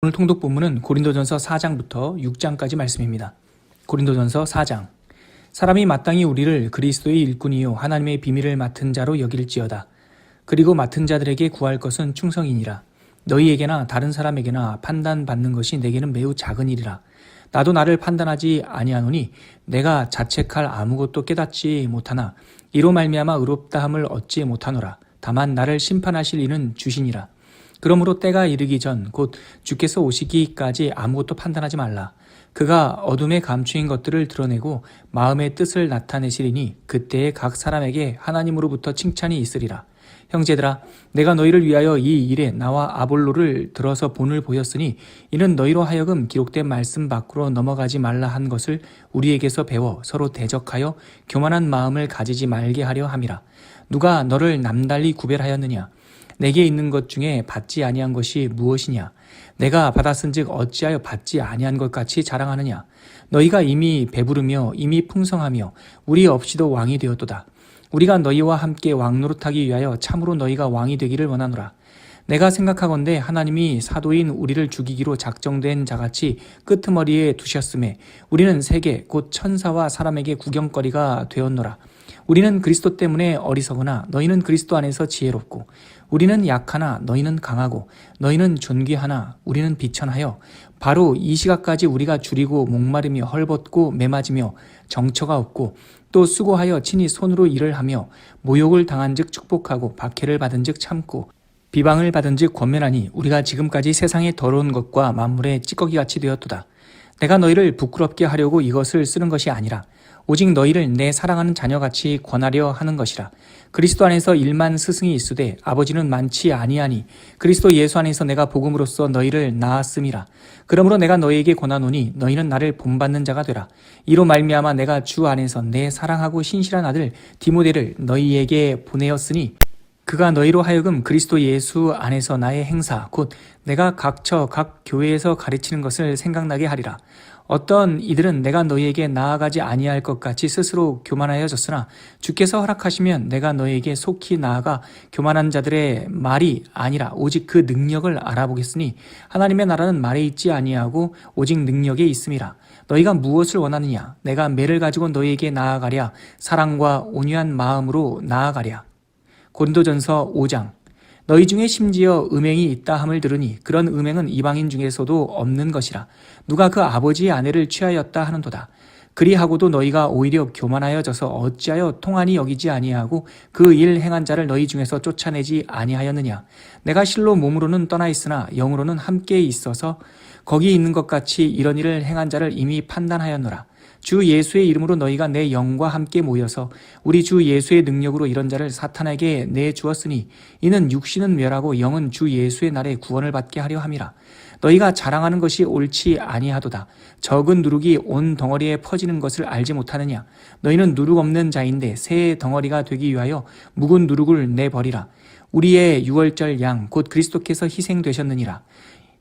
오늘 통독 본문은 고린도전서 4장부터 6장까지 말씀입니다. 고린도전서 4장. 사람이 마땅히 우리를 그리스도의 일꾼이요 하나님의 비밀을 맡은 자로 여길지어다. 그리고 맡은 자들에게 구할 것은 충성이니라. 너희에게나 다른 사람에게나 판단받는 것이 내게는 매우 작은 일이라. 나도 나를 판단하지 아니하노니 내가 자책할 아무것도 깨닫지 못하나 이로 말미암아 의롭다함을 얻지 못하노라. 다만 나를 심판하실 이는 주시니라. 그러므로 때가 이르기 전 곧 주께서 오시기까지 아무것도 판단하지 말라. 그가 어둠에 감추인 것들을 드러내고 마음의 뜻을 나타내시리니 그때에 각 사람에게 하나님으로부터 칭찬이 있으리라. 형제들아, 내가 너희를 위하여 이 일에 나와 아볼로를 들어서 본을 보였으니 이는 너희로 하여금 기록된 말씀 밖으로 넘어가지 말라 한 것을 우리에게서 배워 서로 대적하여 교만한 마음을 가지지 말게 하려 함이라. 누가 너를 남달리 구별하였느냐? 내게 있는 것 중에 받지 아니한 것이 무엇이냐? 내가 받았은즉 어찌하여 받지 아니한 것 같이 자랑하느냐? 너희가 이미 배부르며 이미 풍성하며 우리 없이도 왕이 되었도다. 우리가 너희와 함께 왕노릇하기 위하여 참으로 너희가 왕이 되기를 원하노라. 내가 생각하건대 하나님이 사도인 우리를 죽이기로 작정된 자같이 끄트머리에 두셨음에 우리는 세계 곧 천사와 사람에게 구경거리가 되었노라. 우리는 그리스도 때문에 어리석으나 너희는 그리스도 안에서 지혜롭고 우리는 약하나 너희는 강하고 너희는 존귀하나 우리는 비천하여 바로 이 시각까지 우리가 줄이고 목마르며 헐벗고 매맞으며 정처가 없고 또 수고하여 친히 손으로 일을 하며 모욕을 당한즉 축복하고 박해를 받은즉 참고 비방을 받은즉 권면하니 우리가 지금까지 세상의 더러운 것과 만물의 찌꺼기같이 되었도다. 내가 너희를 부끄럽게 하려고 이것을 쓰는 것이 아니라 오직 너희를 내 사랑하는 자녀같이 권하려 하는 것이라. 그리스도 안에서 1만 스승이 있으되 아버지는 많지 아니하니 그리스도 예수 안에서 내가 복음으로써 너희를 낳았음이라. 그러므로 내가 너희에게 권하노니 너희는 나를 본받는 자가 되라. 이로 말미암아 내가 주 안에서 내 사랑하고 신실한 아들 디모데를 너희에게 보내었으니 그가 너희로 하여금 그리스도 예수 안에서 나의 행사 곧 내가 각처 각 교회에서 가르치는 것을 생각나게 하리라. 어떤 이들은 내가 너희에게 나아가지 아니할 것 같이 스스로 교만하여졌으나 주께서 허락하시면 내가 너희에게 속히 나아가 교만한 자들의 말이 아니라 오직 그 능력을 알아보겠으니 하나님의 나라는 말에 있지 아니하고 오직 능력에 있음이라. 너희가 무엇을 원하느냐? 내가 매를 가지고 너희에게 나아가랴? 사랑과 온유한 마음으로 나아가랴? 고린도전서 5장. 너희 중에 심지어 음행이 있다 함을 들으니 그런 음행은 이방인 중에서도 없는 것이라. 누가 그 아버지의 아내를 취하였다 하는도다. 그리하고도 너희가 오히려 교만하여져서 어찌하여 통한이 여기지 아니하고 그 일 행한 자를 너희 중에서 쫓아내지 아니하였느냐. 내가 실로 몸으로는 떠나 있으나 영으로는 함께 있어서 거기 있는 것 같이 이런 일을 행한 자를 이미 판단하였노라. 주 예수의 이름으로 너희가 내 영과 함께 모여서 우리 주 예수의 능력으로 이런 자를 사탄에게 내주었으니 이는 육신은 멸하고 영은 주 예수의 날에 구원을 받게 하려 함이라. 너희가 자랑하는 것이 옳지 아니하도다. 적은 누룩이 온 덩어리에 퍼지는 것을 알지 못하느냐. 너희는 누룩 없는 자인데 새 덩어리가 되기 위하여 묵은 누룩을 내버리라. 우리의 유월절 양 곧 그리스도께서 희생되셨느니라.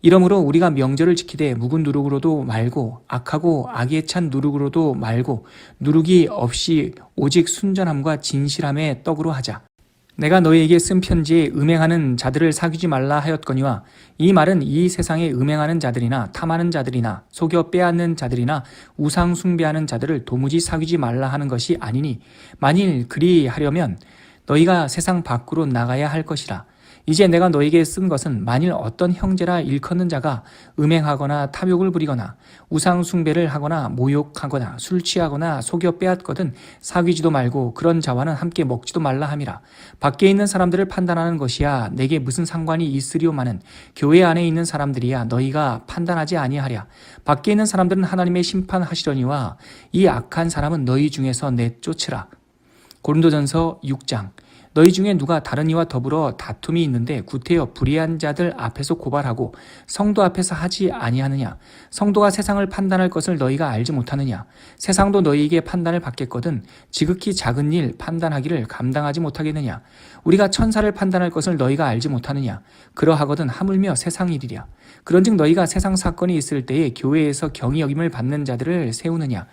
이러므로 우리가 명절을 지키되 묵은 누룩으로도 말고 악하고 악에 찬 누룩으로도 말고 누룩이 없이 오직 순전함과 진실함의 떡으로 하자. 내가 너희에게 쓴 편지에 음행하는 자들을 사귀지 말라 하였거니와 이 말은 이 세상에 음행하는 자들이나 탐하는 자들이나 속여 빼앗는 자들이나 우상 숭배하는 자들을 도무지 사귀지 말라 하는 것이 아니니 만일 그리하려면 너희가 세상 밖으로 나가야 할 것이라. 이제 내가 너에게 쓴 것은 만일 어떤 형제라 일컫는 자가 음행하거나 탐욕을 부리거나 우상 숭배를 하거나 모욕하거나 술 취하거나 속여 빼앗거든 사귀지도 말고 그런 자와는 함께 먹지도 말라 함이라. 밖에 있는 사람들을 판단하는 것이야 내게 무슨 상관이 있으리오마는 교회 안에 있는 사람들이야 너희가 판단하지 아니하랴. 밖에 있는 사람들은 하나님의 심판하시려니와 이 악한 사람은 너희 중에서 내쫓으라. 고린도전서 6장. 너희 중에 누가 다른 이와 더불어 다툼이 있는데 구태여 불의한 자들 앞에서 고발하고 성도 앞에서 하지 아니하느냐. 성도가 세상을 판단할 것을 너희가 알지 못하느냐. 세상도 너희에게 판단을 받겠거든 지극히 작은 일 판단하기를 감당하지 못하겠느냐. 우리가 천사를 판단할 것을 너희가 알지 못하느냐. 그러하거든 하물며 세상 일이랴. 그런즉 너희가 세상 사건이 있을 때에 교회에서 경히 여김을 받는 자들을 세우느냐.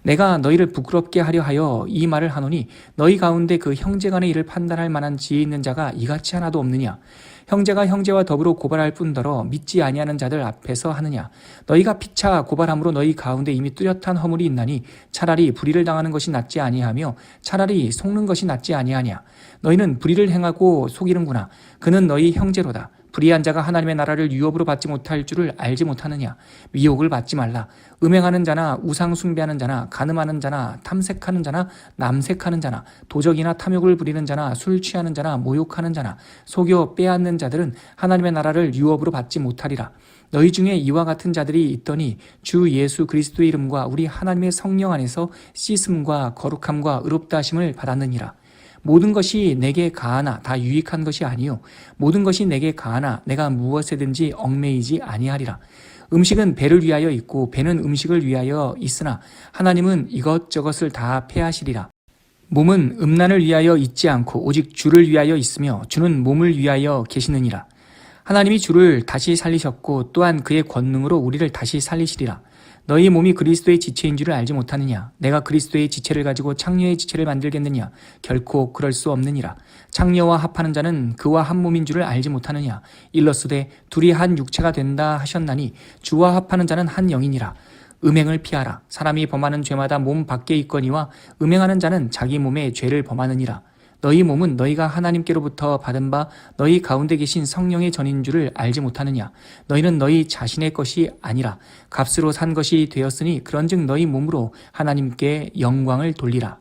내가 너희를 부끄럽게 하려 하여 이 말을 하노니 너희 가운데 그 형제간의 일을 판단할 만한 지혜 있는 자가 이같이 하나도 없느냐. 형제가 형제와 더불어 고발할 뿐더러 믿지 아니하는 자들 앞에서 하느냐. 너희가 피차 고발함으로 너희 가운데 이미 뚜렷한 허물이 있나니 차라리 불의를 당하는 것이 낫지 아니하며 차라리 속는 것이 낫지 아니하냐. 너희는 불의를 행하고 속이는구나. 그는 너희 형제로다. 불의한 자가 하나님의 나라를 유업으로 받지 못할 줄을 알지 못하느냐. 미혹을 받지 말라. 음행하는 자나 우상 숭배하는 자나 간음하는 자나 탐색하는 자나 남색하는 자나 도적이나 탐욕을 부리는 자나 술 취하는 자나 모욕하는 자나 속여 빼앗는 자들은 하나님의 나라를 유업으로 받지 못하리라. 너희 중에 이와 같은 자들이 있더니 주 예수 그리스도의 이름과 우리 하나님의 성령 안에서 씻음과 거룩함과 의롭다 하심을 받았느니라. 모든 것이 내게 가하나 다 유익한 것이 아니요 모든 것이 내게 가하나 내가 무엇에든지 얽매이지 아니하리라. 음식은 배를 위하여 있고 배는 음식을 위하여 있으나 하나님은 이것저것을 다 패하시리라. 몸은 음란을 위하여 있지 않고 오직 주를 위하여 있으며 주는 몸을 위하여 계시느니라. 하나님이 주를 다시 살리셨고 또한 그의 권능으로 우리를 다시 살리시리라. 너희 몸이 그리스도의 지체인 줄을 알지 못하느냐? 내가 그리스도의 지체를 가지고 창녀의 지체를 만들겠느냐? 결코 그럴 수 없느니라. 창녀와 합하는 자는 그와 한 몸인 줄을 알지 못하느냐? 일러스되 둘이 한 육체가 된다 하셨나니 주와 합하는 자는 한 영이니라. 음행을 피하라. 사람이 범하는 죄마다 몸 밖에 있거니와 음행하는 자는 자기 몸에 죄를 범하느니라. 너희 몸은 너희가 하나님께로부터 받은 바 너희 가운데 계신 성령의 전인 줄을 알지 못하느냐. 너희는 너희 자신의 것이 아니라 값으로 산 것이 되었으니 그런즉 너희 몸으로 하나님께 영광을 돌리라.